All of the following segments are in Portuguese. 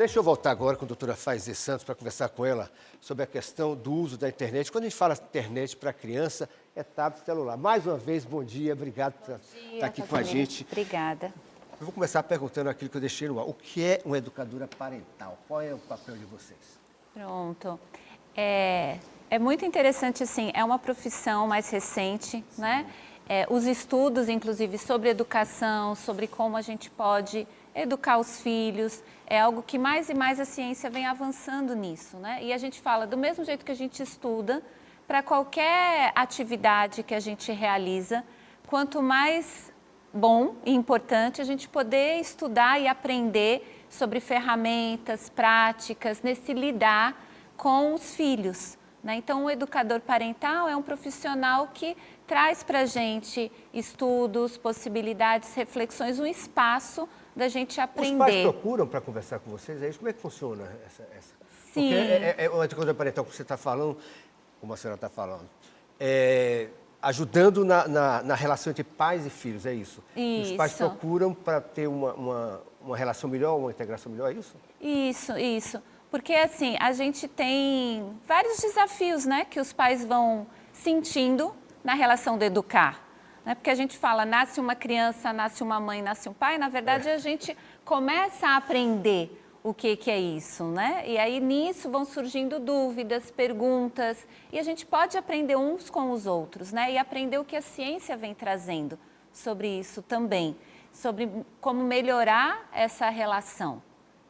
Deixa eu voltar agora com a doutora Faize Santos para conversar com ela sobre a questão do uso da internet. Quando a gente fala internet para criança, é tablet celular. Mais uma vez, bom dia, obrigado por estar aqui com a gente. Obrigada. Eu vou começar perguntando aquilo que eu deixei no ar. O que é uma educadora parental? Qual é o papel de vocês? Pronto. É muito interessante, assim, é uma profissão mais recente, né? Os estudos, inclusive, sobre educação, sobre como a gente pode educar os filhos, é algo que mais e mais a ciência vem avançando nisso, né? E a gente fala, do mesmo jeito que a gente estuda, para qualquer atividade que a gente realiza, quanto mais bom e importante a gente poder estudar e aprender sobre ferramentas, práticas, nesse lidar com os filhos, né? Então, o educador parental é um profissional que traz para a gente estudos, possibilidades, reflexões, um espaço da gente aprender. Os pais procuram para conversar com vocês? É isso? Como é que funciona essa? Sim. Porque o educador parental que você está falando, como a senhora está falando, ajudando na relação entre pais e filhos, é isso? Isso. Os pais procuram para ter uma relação melhor, uma integração melhor, é isso? Isso. Porque, assim, a gente tem vários desafios, né, que os pais vão sentindo na relação do educar. Né? Porque a gente fala, nasce uma criança, nasce uma mãe, nasce um pai, na verdade a gente começa a aprender o que é isso, né? E aí nisso vão surgindo dúvidas, perguntas, e a gente pode aprender uns com os outros, né? E aprender o que a ciência vem trazendo sobre isso também, sobre como melhorar essa relação.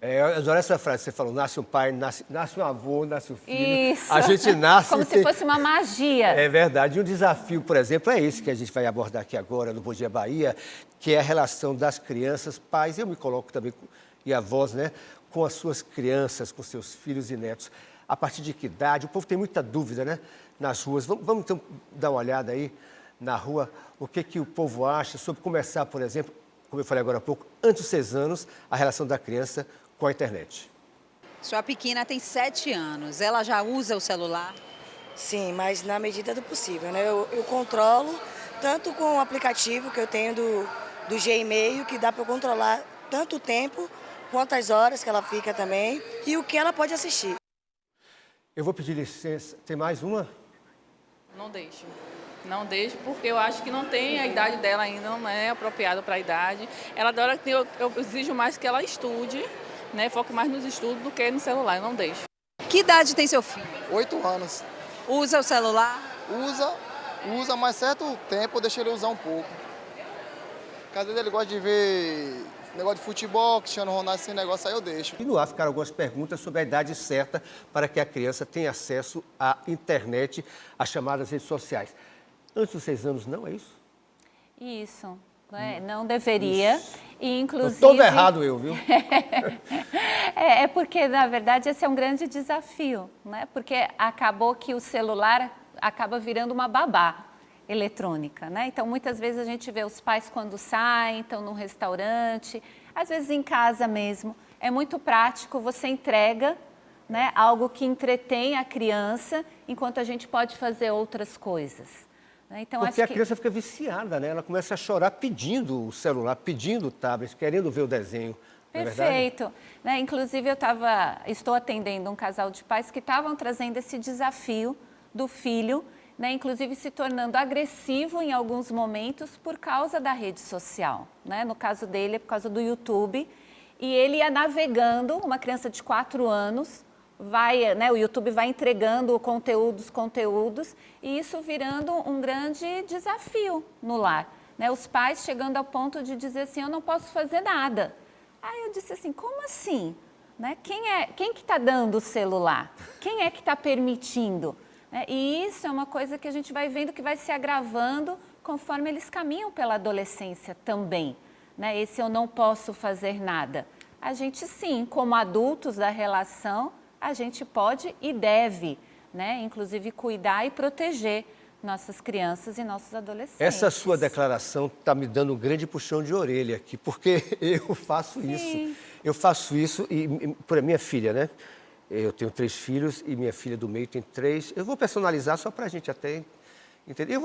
Eu adoro essa frase, você falou, nasce um pai, nasce um avô, nasce um filho. Isso. A gente nasce... Como se fosse uma magia. É verdade. E um desafio, por exemplo, é esse que a gente vai abordar aqui agora no Bom Dia Bahia, que é a relação das crianças, pais, eu me coloco também, e avós, né, com as suas crianças, com seus filhos e netos. A partir de que idade? O povo tem muita dúvida, né, nas ruas. Vamos então dar uma olhada aí na rua, o que o povo acha sobre começar, por exemplo, como eu falei agora há pouco, antes dos 6 anos, a relação da criança com a internet. Sua pequena tem 7 anos, ela já usa o celular? Sim, mas na medida do possível, né? Eu controlo tanto com o aplicativo que eu tenho do Gmail, que dá para eu controlar tanto o tempo, quantas horas que ela fica também e o que ela pode assistir. Eu vou pedir licença. Tem mais uma? Não deixo. Não deixo porque eu acho que não tem a idade dela ainda, não é apropriado para a idade. Ela adora que eu exijo mais que ela estude, né? Foque mais nos estudos do que no celular, eu não deixo. Que idade tem seu filho? 8 anos. Usa o celular? Usa, mas certo tempo eu deixo ele usar um pouco. Porque às vezes ele gosta de ver negócio de futebol, Cristiano Ronaldo, esse negócio aí eu deixo. E no ar ficaram algumas perguntas sobre a idade certa para que a criança tenha acesso à internet, às chamadas redes sociais. Antes dos 6 anos, não é isso? Isso, né? Não deveria. E, inclusive... Estou todo errado eu, viu? É porque, na verdade, esse é um grande desafio, né? Porque acabou que o celular acaba virando uma babá eletrônica, né? Então, muitas vezes a gente vê os pais quando saem, estão num restaurante, às vezes em casa mesmo. É muito prático, você entrega, né, algo que entretém a criança, enquanto a gente pode fazer outras coisas. Então, porque acho a criança fica viciada, né? Ela começa a chorar pedindo o celular, pedindo o tablet, querendo ver o desenho. Perfeito. Né? Inclusive, estou atendendo um casal de pais que estavam trazendo esse desafio do filho, né? Inclusive se tornando agressivo em alguns momentos por causa da rede social. Né? No caso dele, é por causa do YouTube. E ele ia navegando, uma criança de 4 anos, o YouTube vai entregando conteúdos, e isso virando um grande desafio no lar. Né? Os pais chegando ao ponto de dizer assim, eu não posso fazer nada. Aí eu disse assim, como assim? Né? Quem que está dando o celular? Quem é que está permitindo? Né? E isso é uma coisa que a gente vai vendo que vai se agravando conforme eles caminham pela adolescência também. Né? Esse eu não posso fazer nada. A gente sim, como adultos da relação, a gente pode e deve, né? Inclusive cuidar e proteger nossas crianças e nossos adolescentes. Essa sua declaração está me dando um grande puxão de orelha aqui, porque eu faço isso. Eu faço isso e por minha filha, né? Eu tenho 3 filhos e minha filha do meio tem 3. Eu vou personalizar só para a gente até Entendeu?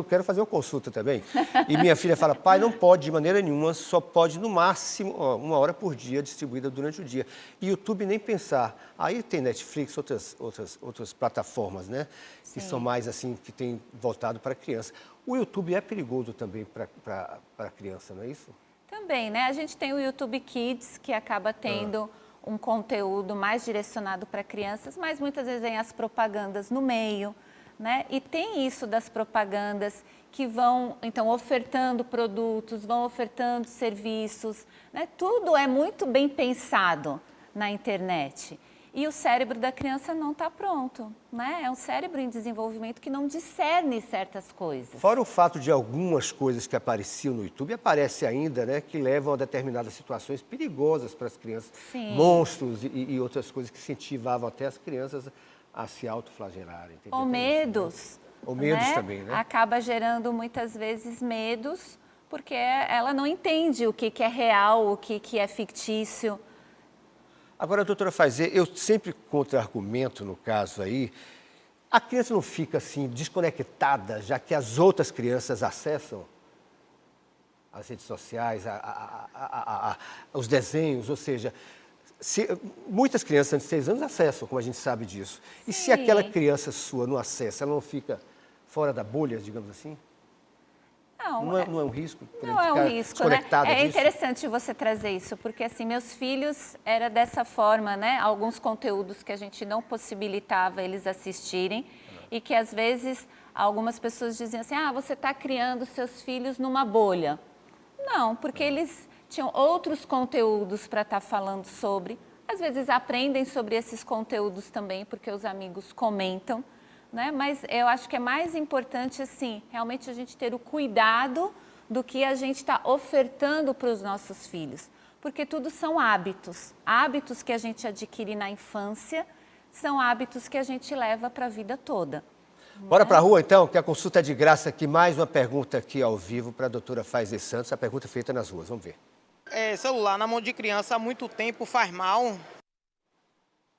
Quero fazer uma consulta também. E minha filha fala, pai, não pode de maneira nenhuma, só pode no máximo 1 hora por dia, distribuída durante o dia. E YouTube nem pensar. Aí tem Netflix, outras plataformas, né? Que são mais assim, que tem voltado para a criança. O YouTube é perigoso também para a criança, não é isso? Também, né? A gente tem o YouTube Kids, que acaba tendo um conteúdo mais direcionado para crianças, mas muitas vezes vem as propagandas no meio. Né? E tem isso das propagandas que vão, então, ofertando produtos, vão ofertando serviços, né? Tudo é muito bem pensado na internet. E o cérebro da criança não está pronto, né? É um cérebro em desenvolvimento que não discerne certas coisas. Fora o fato de algumas coisas que apareciam no YouTube, aparece ainda, né? Que levam a determinadas situações perigosas para as crianças. Sim. Monstros e outras coisas que incentivavam até as crianças a se autoflagelarem. Ou medos. Ou medos né? também, né? Acaba gerando muitas vezes medos, porque ela não entende o que é real, o que é fictício. Agora, doutora Faize, eu sempre contra-argumento no caso aí, a criança não fica assim desconectada, já que as outras crianças acessam as redes sociais, os desenhos, ou seja, muitas crianças antes de 6 anos acessam, como a gente sabe disso. E se aquela criança sua não acessa, ela não fica fora da bolha, digamos assim? Não é um risco? Não é um risco, né? É interessante você trazer isso, porque assim, meus filhos era dessa forma, né? Alguns conteúdos que a gente não possibilitava eles assistirem e que às vezes algumas pessoas diziam assim, você está criando seus filhos numa bolha. Não, porque eles tinham outros conteúdos para estar falando sobre. Às vezes aprendem sobre esses conteúdos também, porque os amigos comentam. Né? Mas eu acho que é mais importante, assim, realmente a gente ter o cuidado do que a gente está ofertando para os nossos filhos. Porque tudo são hábitos. Hábitos que a gente adquire na infância são hábitos que a gente leva para a vida toda. Bora para a rua, então, que a consulta é de graça aqui. Mais uma pergunta aqui ao vivo para a doutora Faize Santos. A pergunta é feita nas ruas. Vamos ver. Celular na mão de criança há muito tempo faz mal?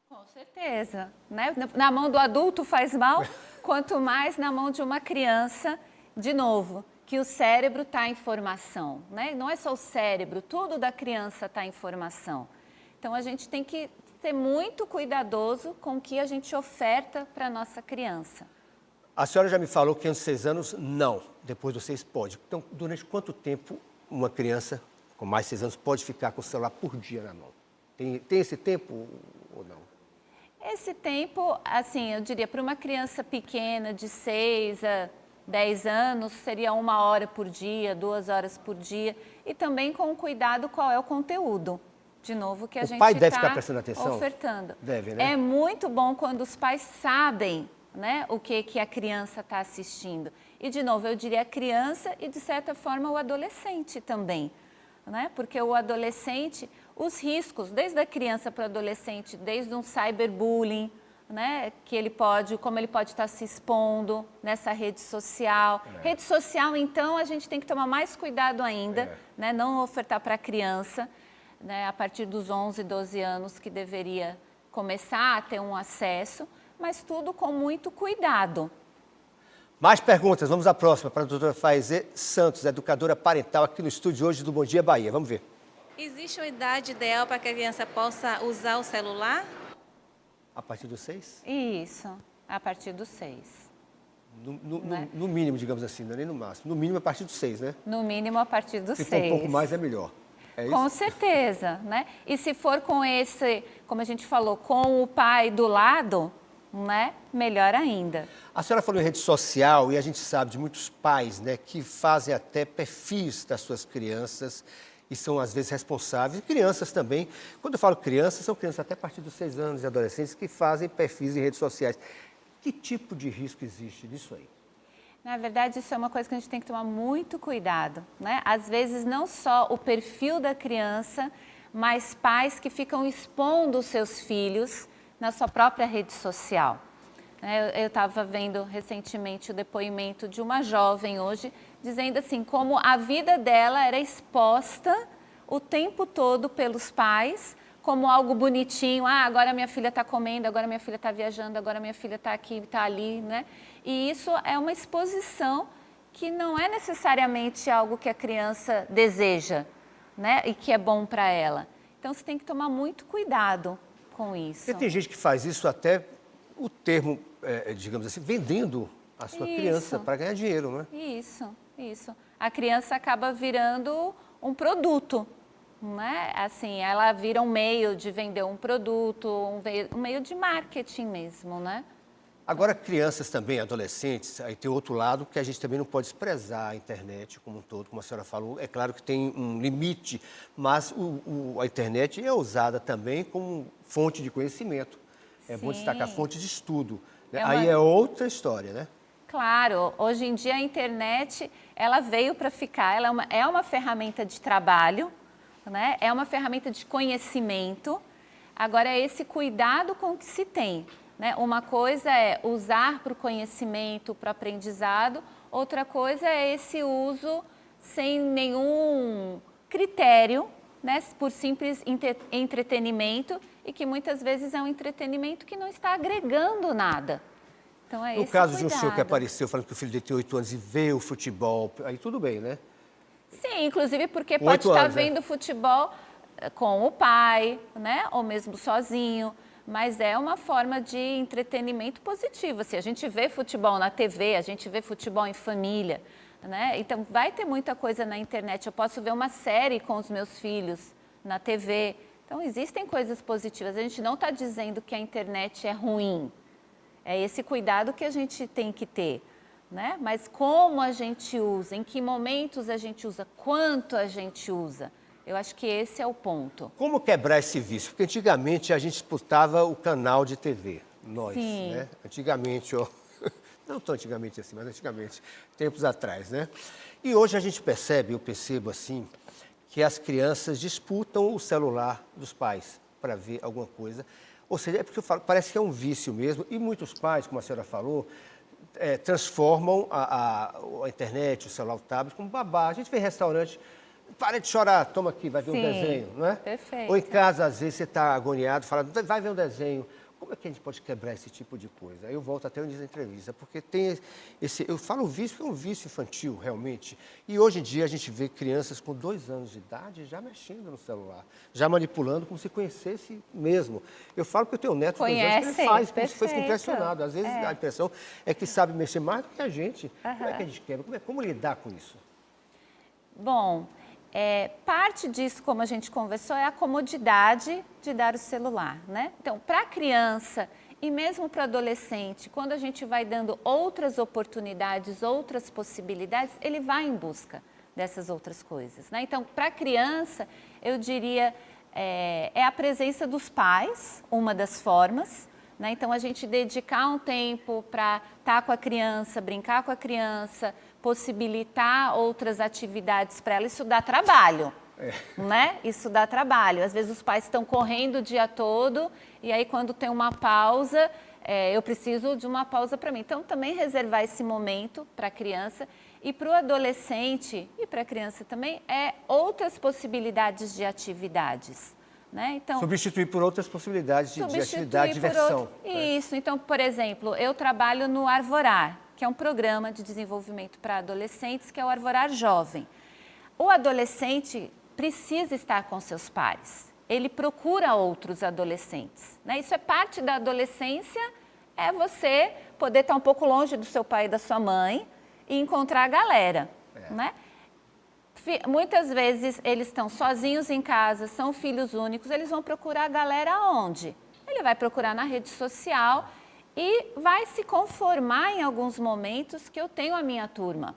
Com certeza, né? Na mão do adulto faz mal, quanto mais na mão de uma criança, de novo, que o cérebro está em formação, né? Não é só o cérebro, tudo da criança está em formação. Então a gente tem que ser muito cuidadoso com o que a gente oferta para a nossa criança. A senhora já me falou que antes de 6 anos, não. Depois dos 6 pode. Então, durante quanto tempo uma criança com mais de 6 anos pode ficar com o celular por dia na mão? Tem esse tempo ou não? Esse tempo, assim, eu diria, para uma criança pequena de 6 a 10 anos, seria 1 hora por dia, 2 horas por dia. E também com cuidado qual é o conteúdo, de novo, que a gente pai deve ficar prestando atenção? Ofertando. Deve, né? É muito bom quando os pais sabem, né, o que a criança está assistindo. E, de novo, eu diria a criança e, de certa forma, o adolescente também. Né? Porque o adolescente, os riscos, desde a criança para o adolescente, desde um cyberbullying, né? Como ele pode estar se expondo nessa rede social. Rede social, então, a gente tem que tomar mais cuidado ainda, né? Não ofertar para a criança, né? A partir dos 11, 12 anos que deveria começar a ter um acesso, mas tudo com muito cuidado. Mais perguntas, vamos à próxima, para a doutora Faize Santos, educadora parental, aqui no estúdio hoje do Bom Dia Bahia. Vamos ver. Existe uma idade ideal para que a criança possa usar o celular? A partir dos 6? Isso, a partir dos 6. No mínimo, digamos assim, não é nem no máximo. No mínimo a partir dos 6, né? No mínimo a partir dos 6. Se for um pouco mais, é melhor. É isso? Com certeza, né? E se for com esse, como a gente falou, com o pai do lado, né? Melhor ainda. A senhora falou em rede social e a gente sabe de muitos pais, né, que fazem até perfis das suas crianças e são às vezes responsáveis. E crianças também. Quando eu falo crianças, são crianças até a partir dos 6 anos e adolescentes que fazem perfis em redes sociais. Que tipo de risco existe nisso aí? Na verdade, isso é uma coisa que a gente tem que tomar muito cuidado, né? Às vezes, não só o perfil da criança, mas pais que ficam expondo os seus filhos na sua própria rede social. Eu estava vendo recentemente o depoimento de uma jovem hoje, dizendo assim, como a vida dela era exposta o tempo todo pelos pais, como algo bonitinho. Ah, agora minha filha está comendo, agora minha filha está viajando, agora minha filha está aqui, está ali, né? E isso é uma exposição que não é necessariamente algo que a criança deseja, né? E que é bom para ela. Então, você tem que tomar muito cuidado com isso. E tem gente que faz isso até, o termo, digamos assim, vendendo a sua criança para ganhar dinheiro, não é? Isso. A criança acaba virando um produto, né? Assim, ela vira um meio de vender um produto, um meio de marketing mesmo, né? Agora, crianças também, adolescentes, aí tem outro lado que a gente também não pode desprezar a internet como um todo, como a senhora falou. É claro que tem um limite, mas a internet é usada também como fonte de conhecimento. É bom destacar fonte de estudo, né? Aí é outra história, né? Claro, hoje em dia a internet, ela veio para ficar, ela é uma ferramenta de trabalho, né? É uma ferramenta de conhecimento. Agora, é esse cuidado com o que se tem. Né? Uma coisa é usar para o conhecimento, para o aprendizado, outra coisa é esse uso sem nenhum critério, né? Por simples entretenimento, e que muitas vezes é um entretenimento que não está agregando nada. Então, é no caso de um senhor que apareceu falando que o filho dele tem 8 anos e vê o futebol, aí tudo bem, né? Sim, inclusive porque pode estar vendo futebol com o pai, né? Ou mesmo sozinho. Mas é uma forma de entretenimento positivo. Assim, a gente vê futebol na TV, a gente vê futebol em família, né? Então, vai ter muita coisa na internet. Eu posso ver uma série com os meus filhos na TV. Então, existem coisas positivas. A gente não está dizendo que a internet é ruim. É esse cuidado que a gente tem que ter, né? Mas como a gente usa, em que momentos a gente usa, quanto a gente usa. Eu acho que esse é o ponto. Como quebrar esse vício? Porque antigamente a gente disputava o canal de TV, nós, Sim. né? Antigamente, não tão antigamente assim, mas antigamente, tempos atrás, né? E hoje a gente percebe, eu percebo assim, que as crianças disputam o celular dos pais para ver alguma coisa. Ou seja, é porque eu falo, parece que é um vício mesmo, e muitos pais, como a senhora falou, transformam a internet, o celular, o tablet, como babá. A gente vê em restaurante, para de chorar, toma aqui, vai ver um desenho, não é? Perfeito. Ou em casa, às vezes, você está agoniado, fala, vai ver um desenho. Como é que a gente pode quebrar esse tipo de coisa? Aí eu volto até onde diz a entrevista, porque tem eu falo vício porque é um vício infantil, realmente. E hoje em dia a gente vê crianças com 2 anos de idade já mexendo no celular, já manipulando como se conhecesse mesmo. Eu falo porque eu tenho um neto de 2 anos que ele faz, como se fosse impressionado. Às vezes a impressão é que sabe mexer mais do que a gente. Como é que a gente quebra? Como lidar com isso? Bom, parte disso, como a gente conversou, é a comodidade de dar o celular, né? Então, para a criança e mesmo para o adolescente, quando a gente vai dando outras oportunidades, outras possibilidades, ele vai em busca dessas outras coisas, né? Então, para a criança, eu diria, é a presença dos pais, uma das formas, né? Então, a gente dedicar um tempo para estar com a criança, brincar com a criança, possibilitar outras atividades para ela, isso dá trabalho, né? Isso dá trabalho. Às vezes os pais estão correndo o dia todo e aí quando tem uma pausa, eu preciso de uma pausa para mim. Então, também reservar esse momento para a criança e para o adolescente e para a criança também, outras possibilidades de atividades. Né? Então, substituir por outras possibilidades de atividade, diversão. Isso. Então, por exemplo, eu trabalho no Arvorar, que é um programa de desenvolvimento para adolescentes, que é o Arvorar Jovem. O adolescente precisa estar com seus pares. Ele procura outros adolescentes. Né? Isso é parte da adolescência, é você poder estar um pouco longe do seu pai e da sua mãe e encontrar a galera. Né? Muitas vezes eles estão sozinhos em casa, são filhos únicos, eles vão procurar a galera onde? Ele vai procurar na rede social e vai se conformar em alguns momentos que eu tenho a minha turma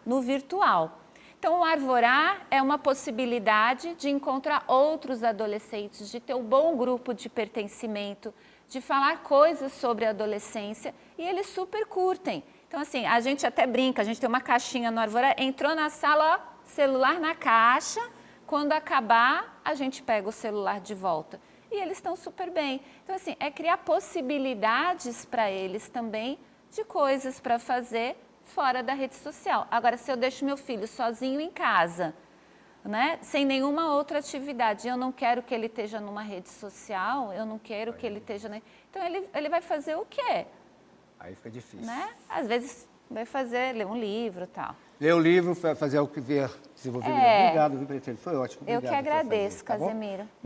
no virtual. Então, o Arvorar é uma possibilidade de encontrar outros adolescentes, de ter um bom grupo de pertencimento, de falar coisas sobre a adolescência e eles super curtem. Então, assim, a gente até brinca, a gente tem uma caixinha no Arvorar, entrou na sala, ó, celular na caixa, quando acabar, a gente pega o celular de volta. E eles estão super bem. Então, assim, é criar possibilidades para eles também de coisas para fazer fora da rede social. Agora, se eu deixo meu filho sozinho em casa, né? Sem nenhuma outra atividade. Eu não quero que ele esteja numa rede social, eu não quero que ele esteja... Então, ele vai fazer o quê? Aí fica difícil. Né? Às vezes, vai fazer, ler um livro e tal. Ler o livro, fazer algo que vier desenvolver melhor. Obrigado, viu, Pretendo? Foi ótimo. Eu que Obrigado por fazer, agradeço, tá bom? Casemiro.